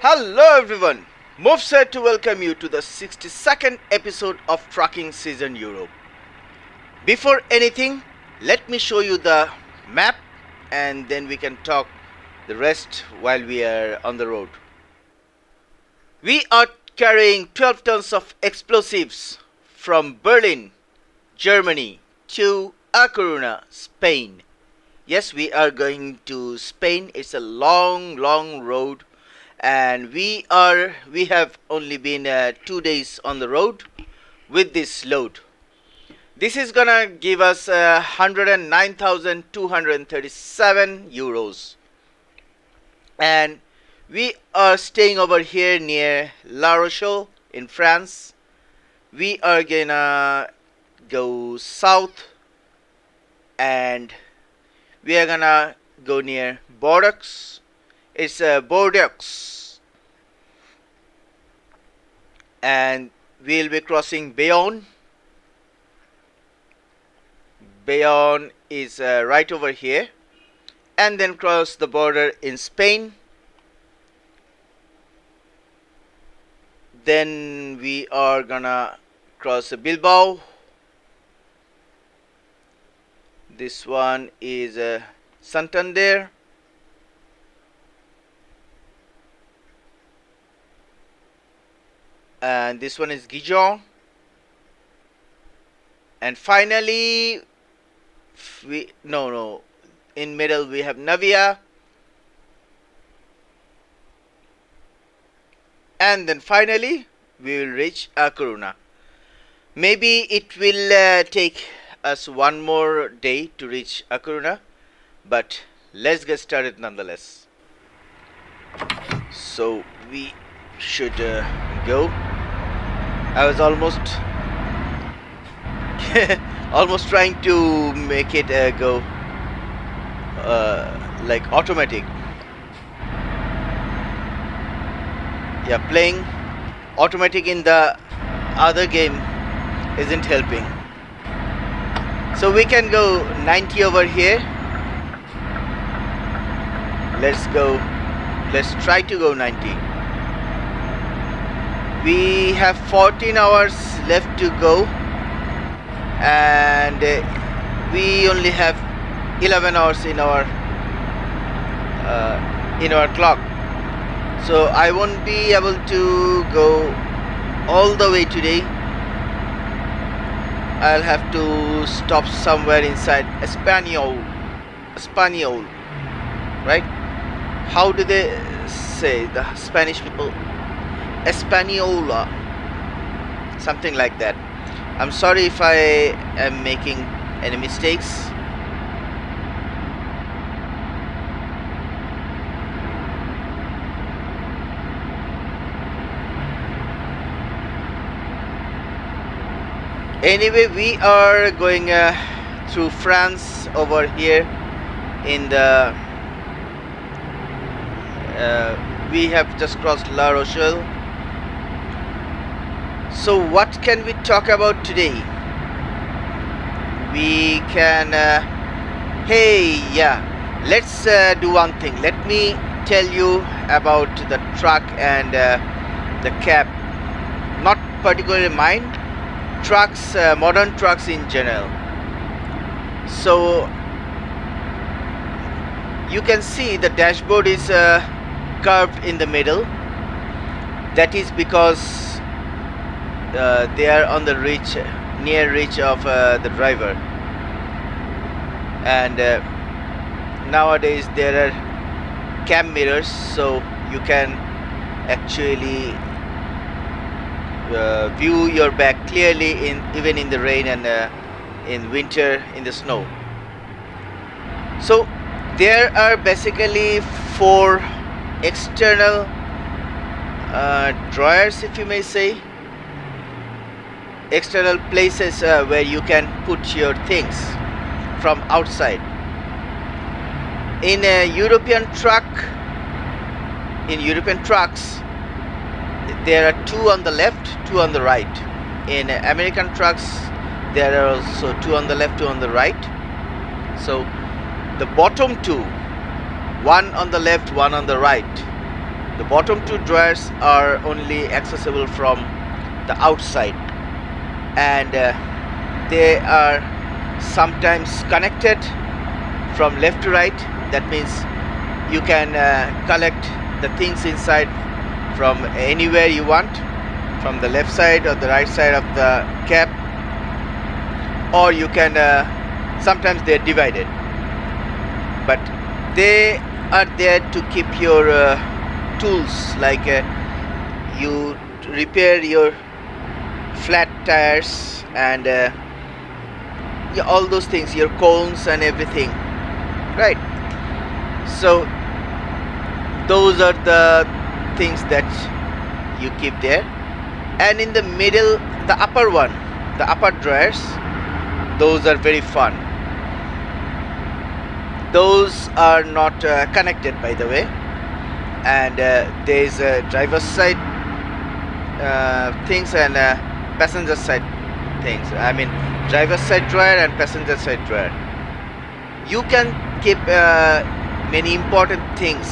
Hello everyone, MUFS here to welcome you to the 62nd episode of Trucking Season Europe. Before anything, let me show you the map and then we can talk the rest while we are on the road. We are carrying 12 tons of explosives from Berlin, Germany to A Coruña, Spain. Yes, we are going to Spain. It's a long road and we have only been 2 days on the road with this load. This is gonna give us 109,237 euros, and we are staying over here near La Rochelle in France. We are gonna go south and we are gonna go near Bordeaux. It's Bordeaux, and we'll be crossing Bayonne. Bayonne is right over here, and then cross the border in Spain. Then we are gonna cross Bilbao. This one is Santander. And this one is Gijon, and finally in middle we have Navia, and then finally we will reach A Coruña. Maybe it will take us one more day to reach A Coruña, but let's get started nonetheless. So we should go. I was almost trying to make it go like automatic. Yeah, playing automatic in the other game isn't helping. So we can go 90 over here. Let's try to go 90. We have 14 hours left to go, and we only have 11 hours in our clock. So I won't be able to go all the way today. I'll have to stop somewhere inside Espanyol, right? How do they say, the Spanish people? Española, something like that. I'm sorry if I am making any mistakes. Anyway, we are going through France over here in the we have just crossed La Rochelle. So what can we talk about today? We can let's do one thing. Let me tell you about the truck and the cab. Not particularly mine, trucks, modern trucks in general. So you can see the dashboard is curved in the middle. That is because they are on the near reach of the driver, and nowadays there are cam mirrors, so you can actually view your back clearly even in the rain and in winter in the snow. So there are basically 4 external drawers, if you may say, external places where you can put your things from outside. In a European trucks, there are 2 on the left, 2 on the right. In American trucks, there are also 2 on the left, 2 on the right. So the bottom 2, 1 on the left, 1 on the right, The bottom two drawers are only accessible from the outside, and they are sometimes connected from left to right. That means you can collect the things inside from anywhere you want, from the left side or the right side of the cab, or you can sometimes they're divided, but they are there to keep your tools, like you repair your flat tires and yeah, all those things, your cones and everything, right? So those are the things that you keep there. And in the middle, the upper one, the upper drawers, those are very fun. Those are not connected, by the way, and there is a driver's side things and passenger side things. I mean, driver's side drawer and passenger side drawer. You can keep many important things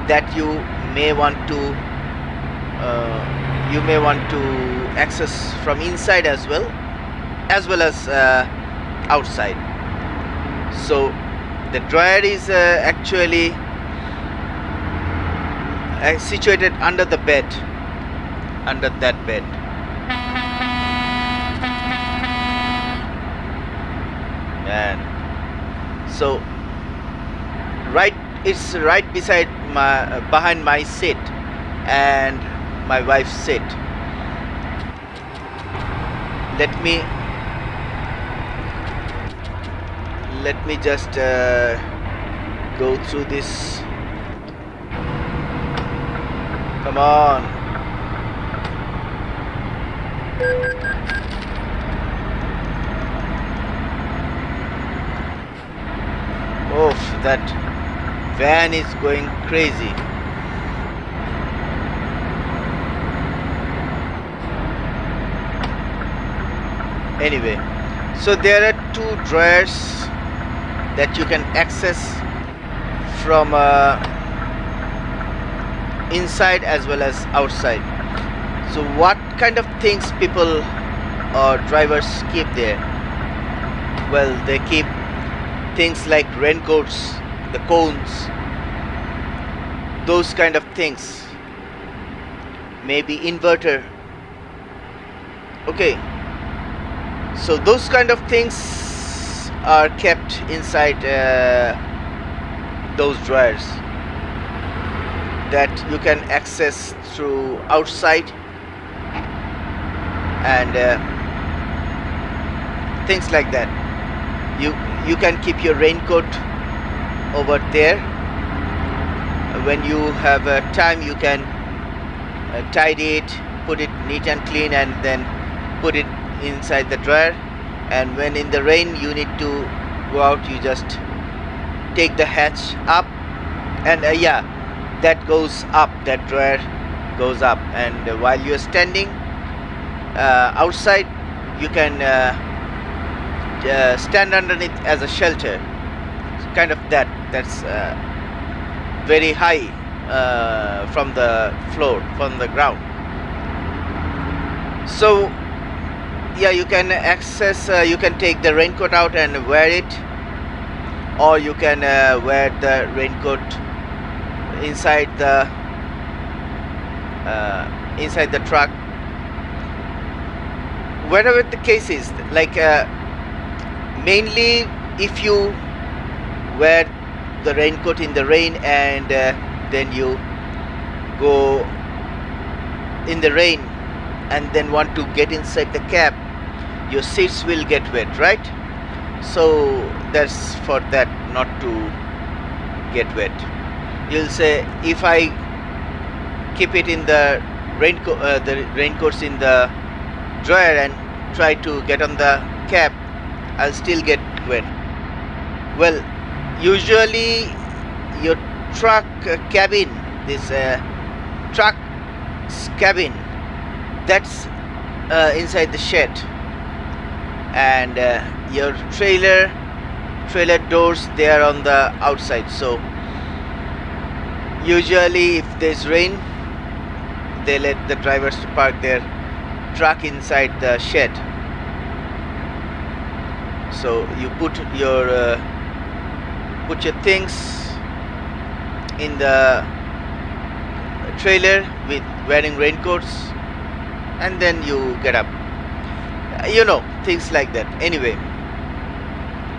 that you may want to access from inside as well as outside. So the drawer is actually situated under the bed, under that bed. And so it's right beside behind my seat and my wife's seat. Let me just go through this. Come on. Oh, that van is going crazy. Anyway, so there are two drawers that you can access from inside as well as outside. So what kind of things people or drivers keep there? Well, they keep things like raincoats, the cones, those kind of things, maybe inverter. Okay, so those kind of things are kept inside those drawers that you can access through outside, and things like that. You can keep your raincoat over there. When you have time, you can tidy it, put it neat and clean, and then put it inside the drawer. And when in the rain you need to go out, you just take the hatch up, and yeah, that goes up, that drawer goes up, and while you're standing outside, you can stand underneath as a shelter. It's kind of that's very high from the floor, from the ground. So yeah, you can access, you can take the raincoat out and wear it, or you can wear the raincoat inside the truck. Whatever the case is, like mainly if you wear the raincoat in the rain and then you go in the rain and then want to get inside the cab, your seats will get wet, right? So that's for that, not to get wet. You'll say, if I keep it in the raincoats in the drawer and try to get on the cab, I'll still get wet. Well, usually your truck cabin, this truck's cabin, that's inside the shed, and your trailer doors, they are on the outside. So Usually if there's rain, they let the drivers to park their truck inside the shed. So you put your things in the trailer with wearing raincoats, and then you get up. Things like that. Anyway,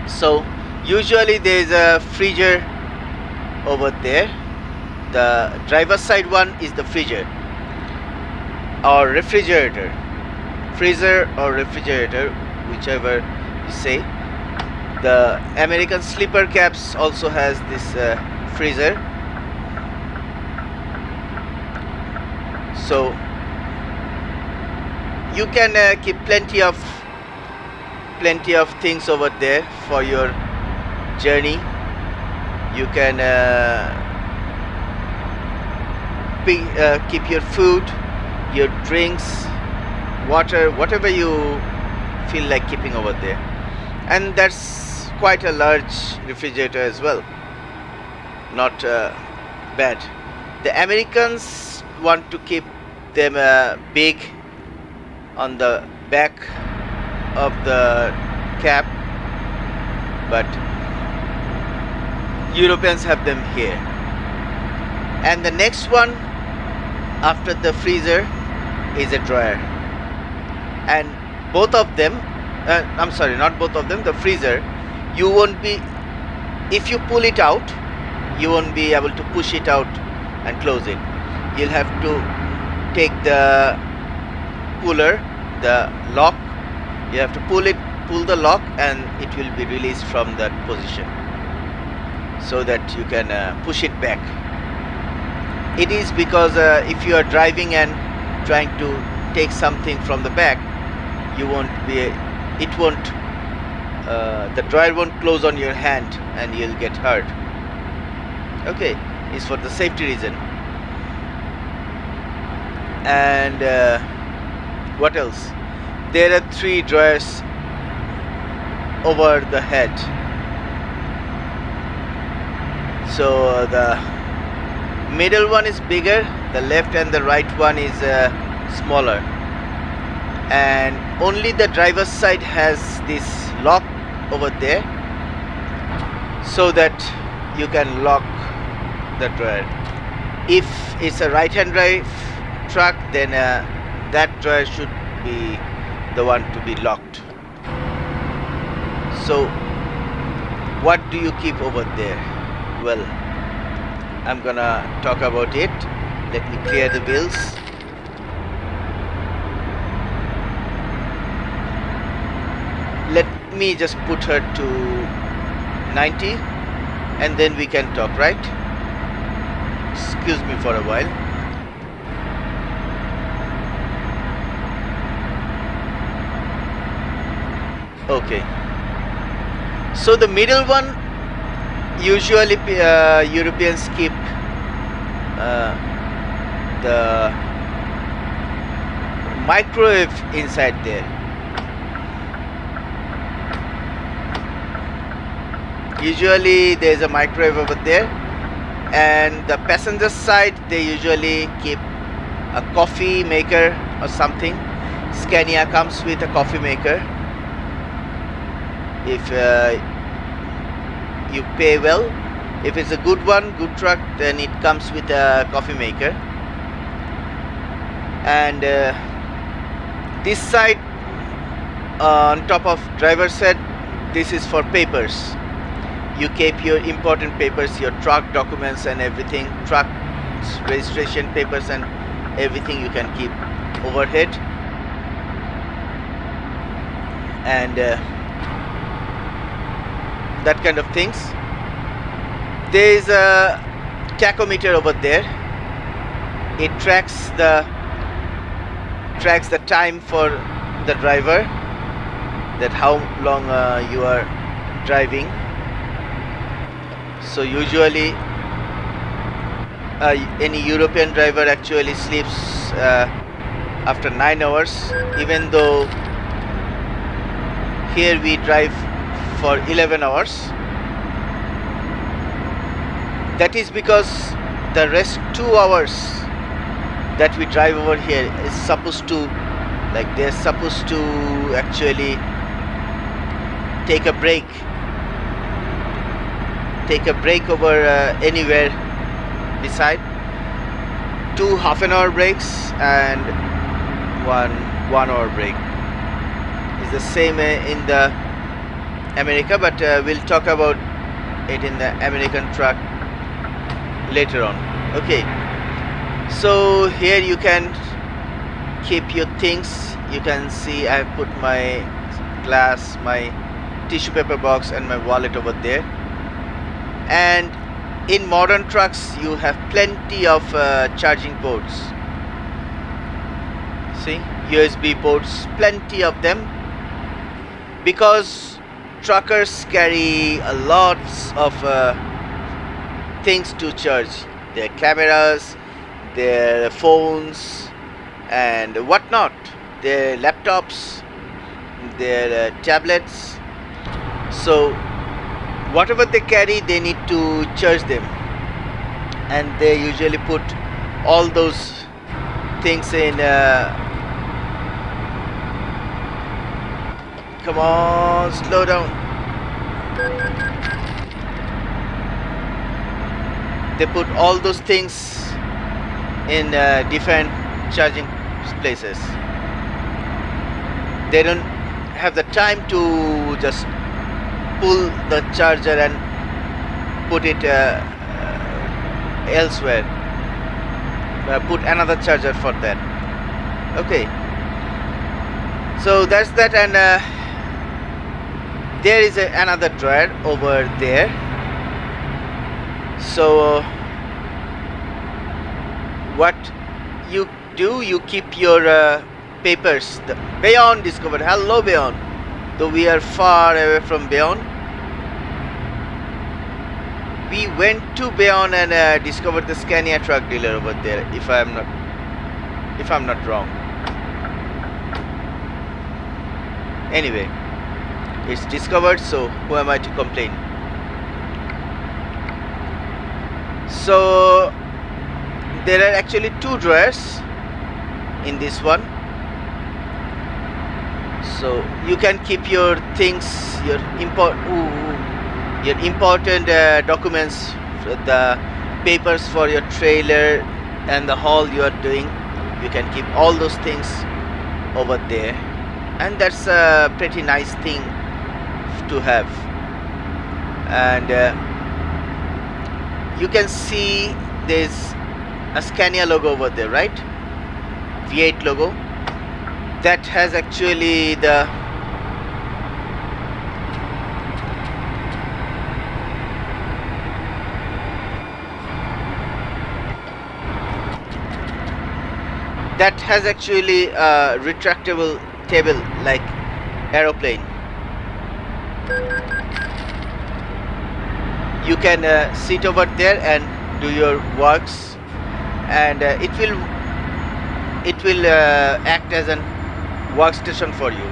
so usually there is a freezer over there. The driver's side one is the freezer or refrigerator, freezer or refrigerator, whichever you say. The American sleeper cabs also has this freezer. So you can keep plenty of things over there for your journey. You can keep your food, your drinks, water, whatever you feel like keeping over there. And that's quite a large refrigerator as well, not bad. The Americans want to keep them big on the back of the cab, but Europeans have them here. And the next one after the freezer is a dryer, and both of them not both of them, the freezer, you won't be, if you pull it out, you won't be able to push it out and close it. You'll have to take the puller, the lock, you have to pull the lock, and it will be released from that position so that you can push it back. It is because if you are driving and trying to take something from the back, the dryer won't close on your hand and you'll get hurt. Okay, it's for the safety reason. And what else? There are 3 dryers over the head. So the middle one is bigger, the left and the right one is smaller, and only the driver's side has this lock over there so that you can lock the dryer. If it's a right-hand drive truck, then that dryer should be the one to be locked. So what do you keep over there? Well, I'm gonna talk about it. Let me clear the wheels. Let me just put her to 90 and then we can talk, right? Excuse me for a while. Okay. So the middle one, usually Europeans keep the microwave inside there. Usually there is a microwave over there, and the passenger side they usually keep a coffee maker or something. Scania comes with a coffee maker. If you pay well, if it's a good one, good truck, then it comes with a coffee maker. And this side on top of driver's side, this is for papers. You keep your important papers, your truck documents and everything, truck registration papers and everything you can keep overhead. And that kind of things. There is a tachometer over there. It tracks the time for the driver, that how long you are driving. So usually any European driver actually sleeps after 9 hours, even though here we drive for 11 hours. That is because the rest 2 hours that we drive over here is supposed to, like, they're supposed to actually take a break over anywhere beside. 2 half-an-hour breaks and one hour break. It's the same in the America, but we'll talk about it in the American truck later on. Okay, so here you can keep your things. You can see I have put my glass, my tissue paper box and my wallet over there. And in modern trucks you have plenty of charging ports. See, USB ports, plenty of them, because truckers carry a lots of things to charge, their cameras, their phones and whatnot, their laptops, their tablets. So whatever they carry, they need to charge them, and they usually put all those things in come on, slow down. They put all those things in different charging places. They don't have the time to just pull the charger and put it elsewhere, put another charger for that. Okay, so that's that. And there is another drawer over there. So what you do, you keep your papers. The Bayonne discovered. Hello Bayonne, though we are far away from Bayonne. We went to Bayonne and discovered the Scania truck dealer over there, if I'm not wrong. Anyway, it's discovered, so who am I to complain? So there are actually 2 drawers in this one, so you can keep your things, your important documents, the papers for your trailer and the haul you are doing. You can keep all those things over there, and that's a pretty nice thing to have. And you can see there's a Scania logo over there, right? V8 logo. That has actually the a retractable table like aeroplane. You can sit over there and do your works, and it will act as an workstation for you.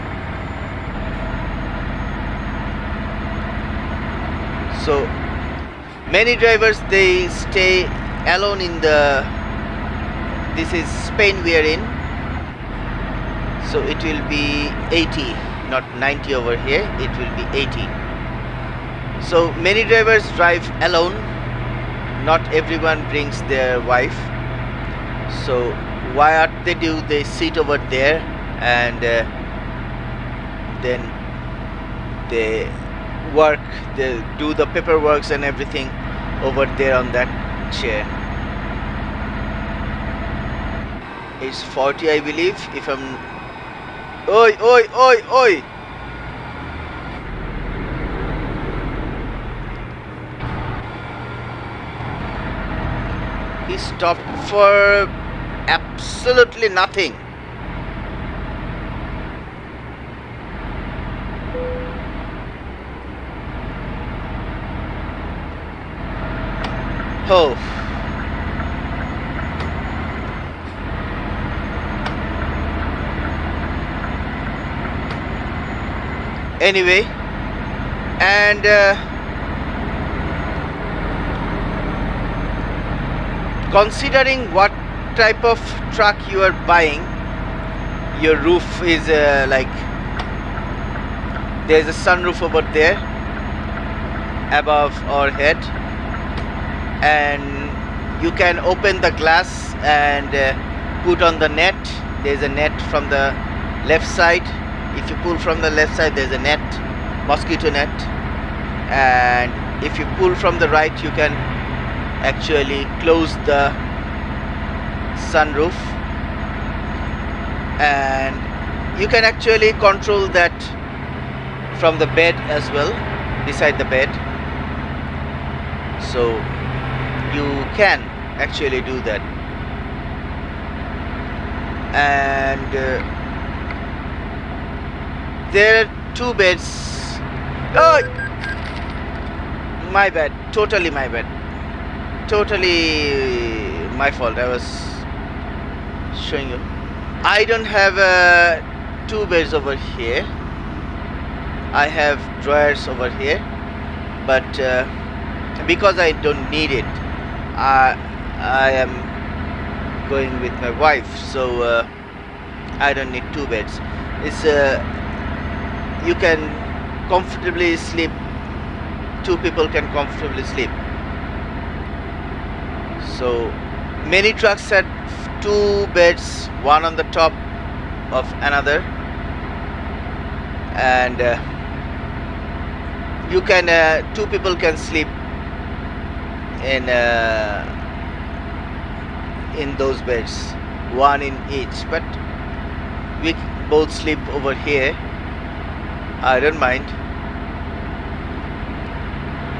So many drivers, they stay alone in the, this is Spain we are in, so it will be 80, not 90 over here, it will be 80. So many drivers drive alone, not everyone brings their wife. So what they do, they sit over there and then they work, they do the paperwork and everything over there on that chair. It's 40, I believe, if I'm... Oi, oi, oi, oi! He stopped for absolutely nothing. Oh. Anyway, and considering what type of truck you are buying, your roof is like there's a sunroof over there above our head, and you can open the glass and put on the net. There's a net from the left side. If you pull from the left side, there's a net, mosquito net, and if you pull from the right, you can actually close the sunroof, and you can actually control that from the bed as well, beside the bed. So you can actually do that. And there are 2 beds. Oh, my bad, totally my bad, totally my fault. I was showing you I don't have 2 beds over here. I have drawers over here, but because I don't need it, I am going with my wife, so I don't need 2 beds. It's you can comfortably sleep. 2 people can comfortably sleep. So many trucks had 2 beds, one on the top of another, and you can 2 people can sleep in those beds, one in each, but we both sleep over here. I don't mind.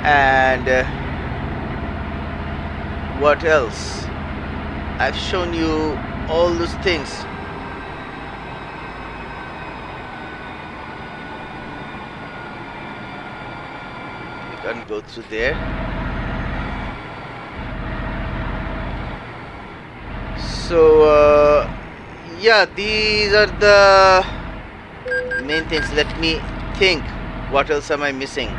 And what else? I've shown you all those things. You can't go through there. So yeah, these are the main things. Let me think, what else am I missing?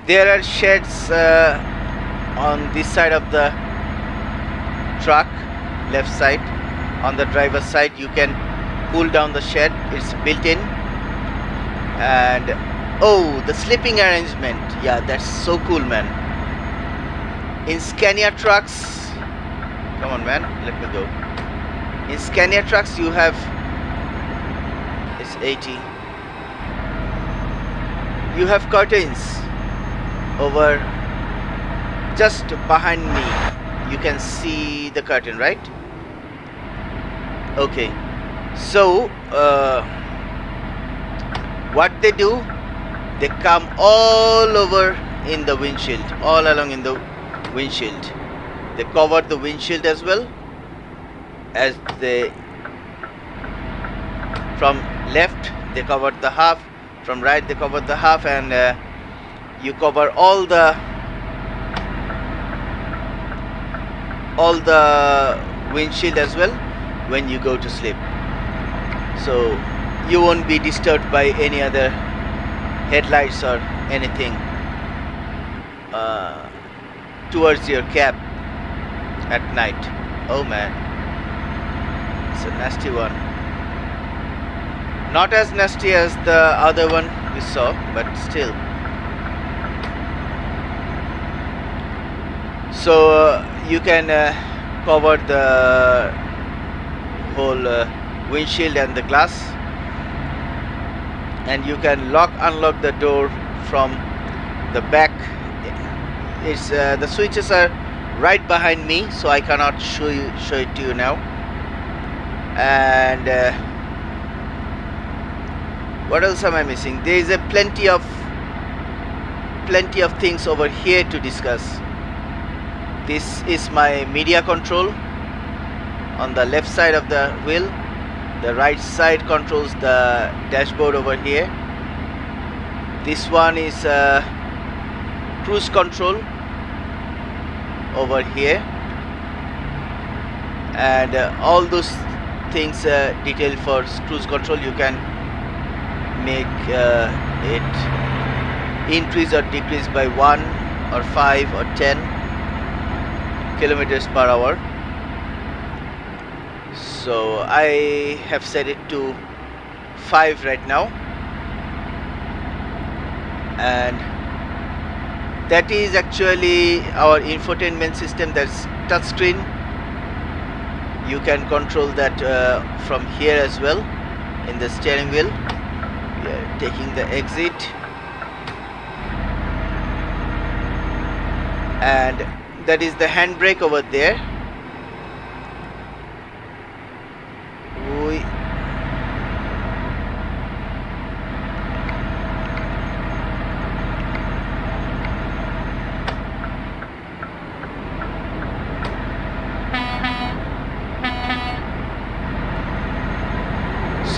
There are sheds on this side of the truck, left side. On the driver's side, you can pull down the shed. It's built in. And oh, the sleeping arrangement, yeah, that's so cool, man. In Scania trucks, come on, man, let me go. In Scania trucks, you have, it's 80, you have curtains over just behind me. You can see the curtain, right? Okay, so what they do, they come all over in the windshield, all along in the windshield. They cover the windshield as well, as they, from left they cover the half, from right they cover the half, and you cover all the windshield as well when you go to sleep. So you won't be disturbed by any other headlights or anything towards your cab at night. Oh man, it's a nasty one. Not as nasty as the other one we saw, but still. So you can cover the whole windshield and the glass, and you can unlock the door from the back. It's the switches are right behind me, so I cannot show it to you now. And what else am I missing? There is a plenty of things over here to discuss. This is my media control on the left side of the wheel. The right side controls the dashboard over here. This one is cruise control over here, and all those things detailed for cruise control. You can make it increase or decrease by 1 or 5 or 10 kilometers per hour. So I have set it to 5 right now, and that is actually our infotainment system. That's touchscreen. You can control that from here as well in the steering wheel. We are taking the exit, and that is the handbrake over there.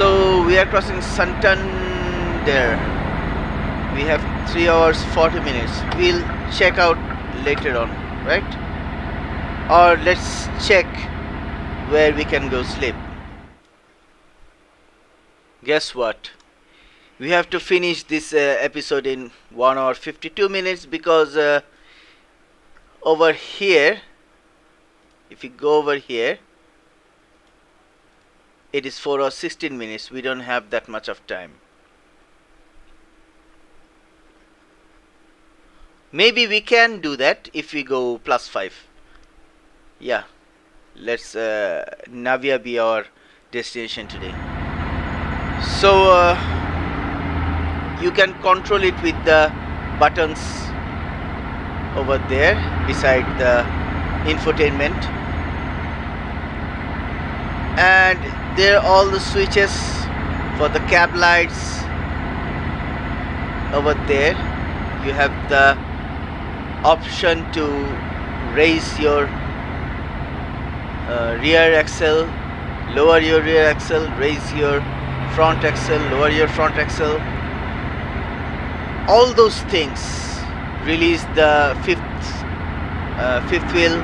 So we are crossing Santander. We have 3 hours 40 minutes. We'll check out later on, right? Or let's check where we can go sleep. Guess what? We have to finish this episode in 1 hour 52 minutes because over here, if you go over here, it is 4 hours 16 minutes. We don't have that much of time. Maybe we can do that if we go +5. Yeah, let's Navia be our destination today. So you can control it with the buttons over there beside the infotainment, and there are all the switches for the cab lights over there. You have the option to raise your rear axle, lower your rear axle, raise your front axle, lower your front axle, all those things. Release the fifth wheel.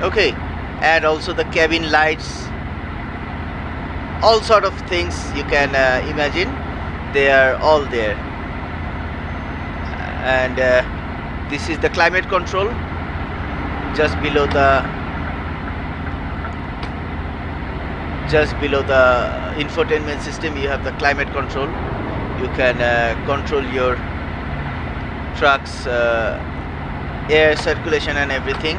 Okay, and also the cabin lights, all sort of things you can imagine, they are all there. And this is the climate control. Just below the infotainment system you have the climate control. You can control your truck's air circulation and everything.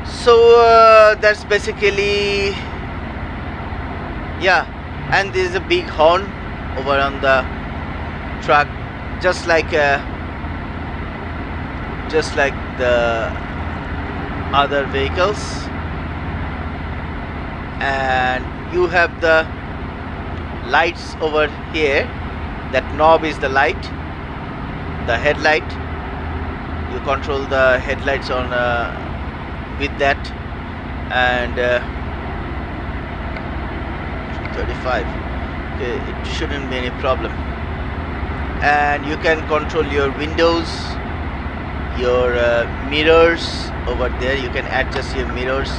So that's basically, yeah. And there is a big horn over on the truck, just like the other vehicles. And you have the lights over here. That knob is the light, the headlight. You control the headlights on with that. And 35. Okay, it shouldn't be any problem. And you can control your windows, your mirrors over there. You can adjust your mirrors,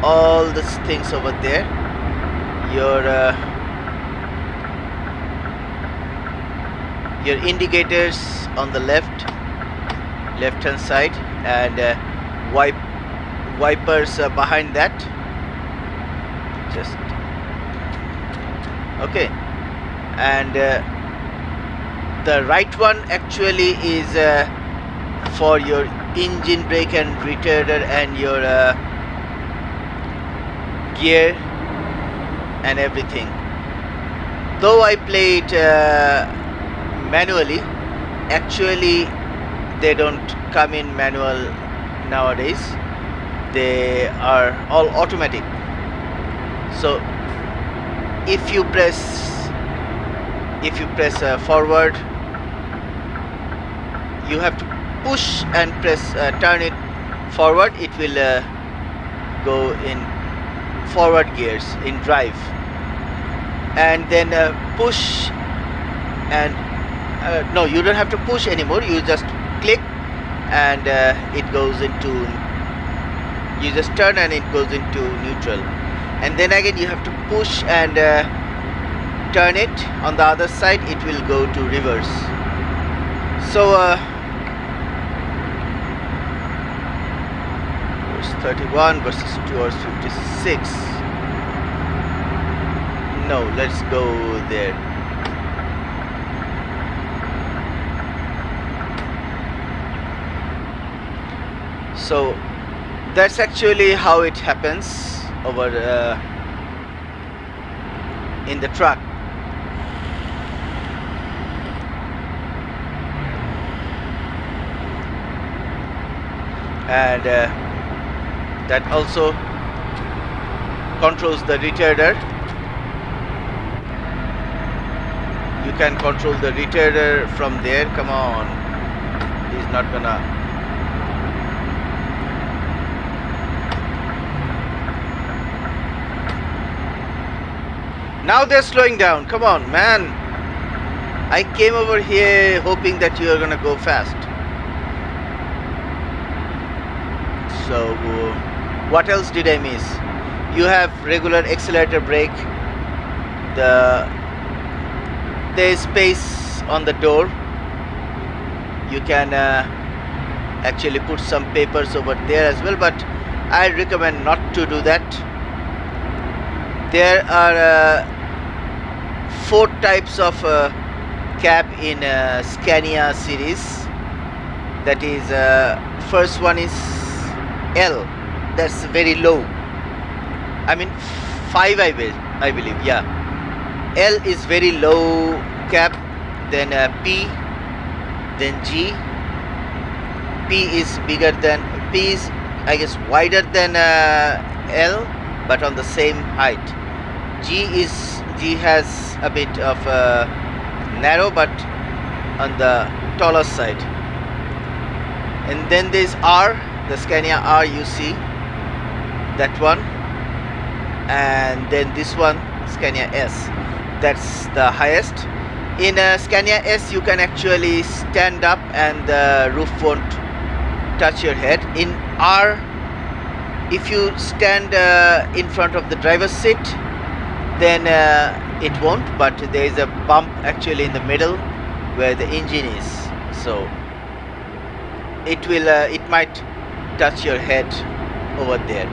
all these things over there. Your indicators on the left hand side, and wipers behind that. Just okay. And the right one actually is for your engine brake and retarder and your gear and everything. Though I play it manually, actually they don't come in manual nowadays. They are all automatic. So if you press forward, you have to push and press turn it forward. It will go in forward gears in drive, and then push, and no, you don't have to push anymore. You just click and it goes into, you just turn and it goes into neutral. and then again you have to push and turn it on the other side, it will go to reverse. So verse 31 verses 2 hours 56. No, let's go there. So that's actually how it happens over in the truck. And that also controls the retarder. You can control the retarder from there. Come on, he's not gonna. Now they're slowing down. Come on, man. I came over here hoping that you are gonna go fast. So what else did I miss? You have regular accelerator brake. There is space on the door. You can actually put some papers over there as well, but I recommend not to do that. There are 4 types of cab in Scania series. That is, first one is L. That's very low. I mean 5, I believe. Yeah, L is very low cab. Then P, then G. P is bigger than P is, I guess, wider than L, but on the same height. G has a bit of narrow, but on the taller side. And then there's R, the Scania R, you see that one, and then this one, Scania S. That's the highest. In Scania S, you can actually stand up and the roof won't touch your head. In R, if you stand in front of the driver's seat, then it won't, but there is a bump actually in the middle where the engine is, so it might touch your head over there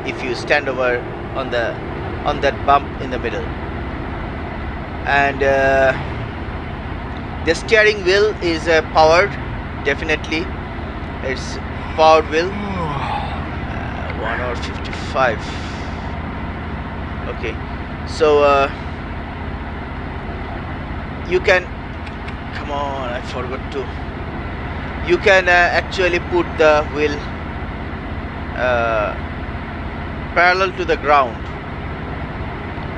if you stand over on that bump in the middle. And the steering wheel is powered, definitely it's powered wheel. 1 hour 55. Okay, so you can, come on, I forgot to, you can actually put the wheel parallel to the ground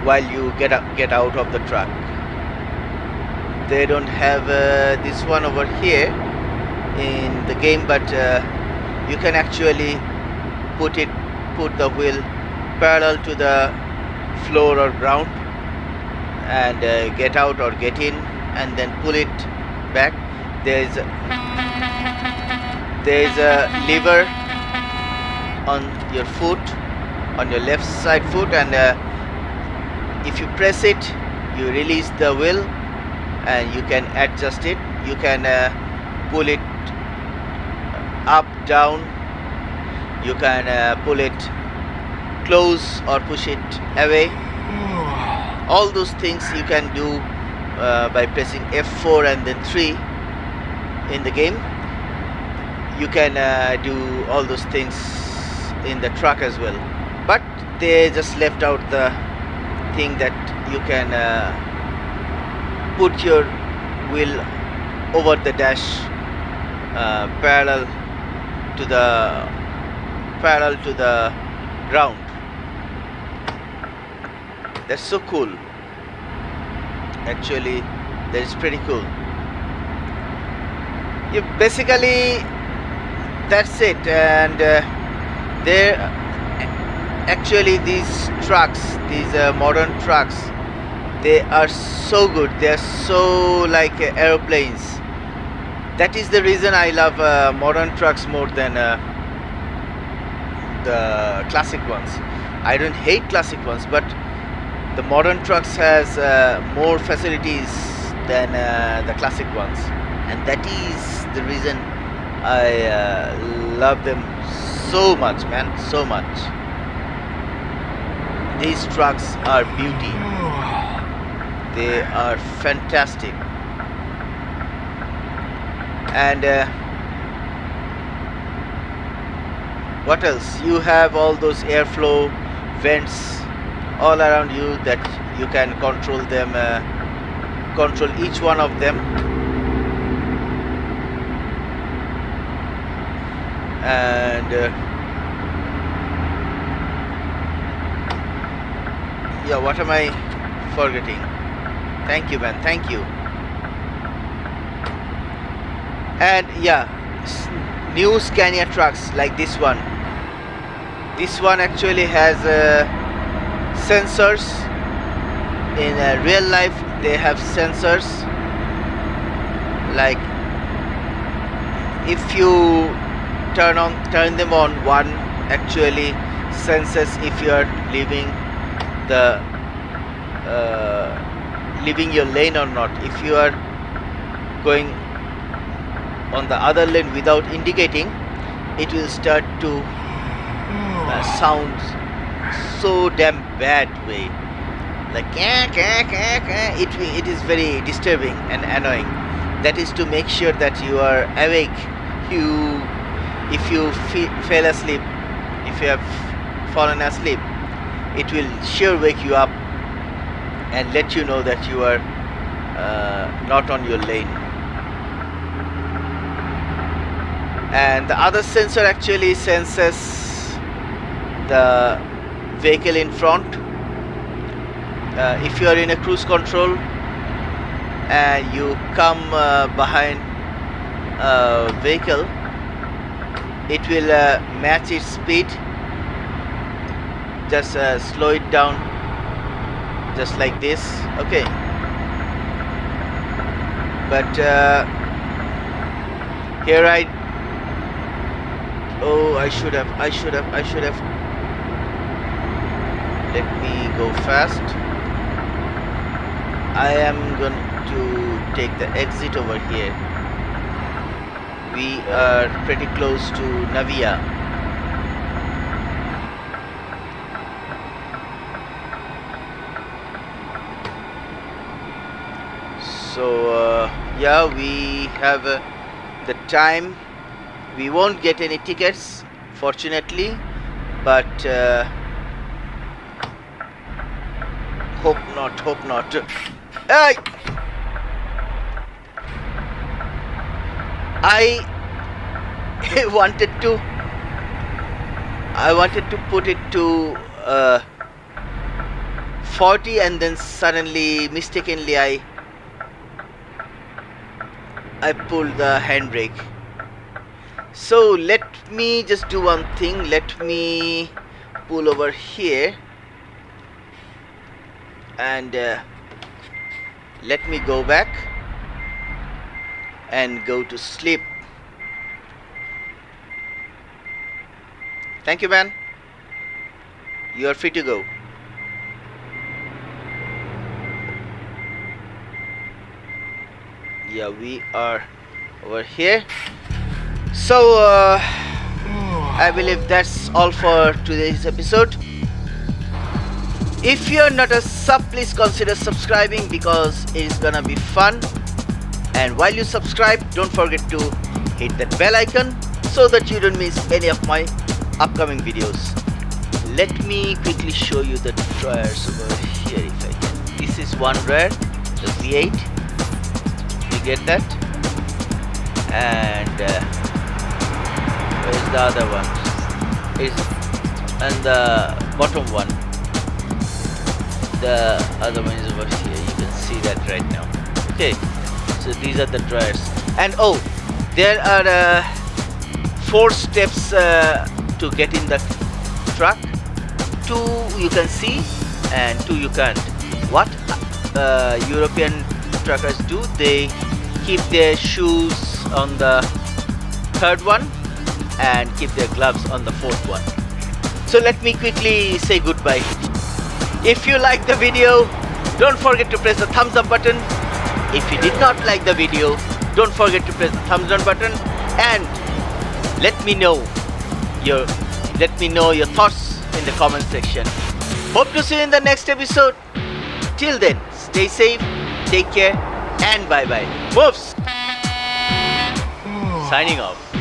while you get out of the truck. They don't have this one over here in the game, but you can actually put the wheel parallel to the floor or ground and get out or get in, and then pull it back. There's a lever on your foot, on your left side foot, and if you press it, you release the wheel and you can adjust it. You can pull it up, down. You can pull it close or push it away. All those things you can do by pressing F4 and then 3 in the game. You can do all those things in the truck as well, but they just left out the thing that you can put your wheel over the dash parallel to the ground. That's so cool. Actually, that is pretty cool. You basically, that's it. And there actually, these trucks, these modern trucks, they are so good. They are so like aeroplanes. That is the reason I love modern trucks more than the classic ones. I don't hate classic ones, but the modern trucks has more facilities than the classic ones, and that is the reason I love them so much, man, so much. These trucks are beauty. They are fantastic. And what else? You have all those airflow vents all around you that you can control them, control each one of them. And yeah, what am I forgetting? Thank you, man, thank you. And yeah, new Scania trucks like this one. This one actually has sensors. In real life, they have sensors. Like if you turn them on, one actually senses if you are leaving your lane or not. If you are going on the other lane without indicating, it will start to sound so damn bad way, like it is very disturbing and annoying. That is to make sure that you are awake. If you fell asleep, if you have fallen asleep, it will sure wake you up and let you know that you are not on your lane. And the other sensor actually senses the vehicle in front. If you are in a cruise control and you come behind a vehicle, it will match its speed. Just slow it down, just like this. Okay. But here I should have. Let me go fast. I am going to take the exit over here. We are pretty close to Navia. So yeah, we have the time. We won't get any tickets, fortunately, but hope not. Hey! I wanted to put it to 40, and then suddenly, mistakenly, I pulled the handbrake. So let me just do one thing. Let me pull over here and let me go back and go to sleep. Thank you, man. You are free to go. Yeah, we are over here. So I believe that's all for today's episode. If you're not a sub, please consider subscribing because it's gonna be fun. And while you subscribe, don't forget to hit that bell icon so that you don't miss any of my upcoming videos. Let me quickly show you the dryers over here if I can. This is one dryer, the V8. You get that? And where's the other one? And the bottom one. The other one is over here. You can see that right now. Okay, so these are the dryers. And oh, there are 4 steps to get in the truck. 2 you can see and 2 you can't. What European truckers do, they keep their shoes on the 3rd one and keep their gloves on the 4th one. So let me quickly say goodbye. If you like the video, don't forget to press the thumbs up button. If you did not like the video, don't forget to press the thumbs down button, and let me know your thoughts in the comment section. Hope to see you in the next episode. Till then, stay safe, take care, and bye bye. MUFS signing off.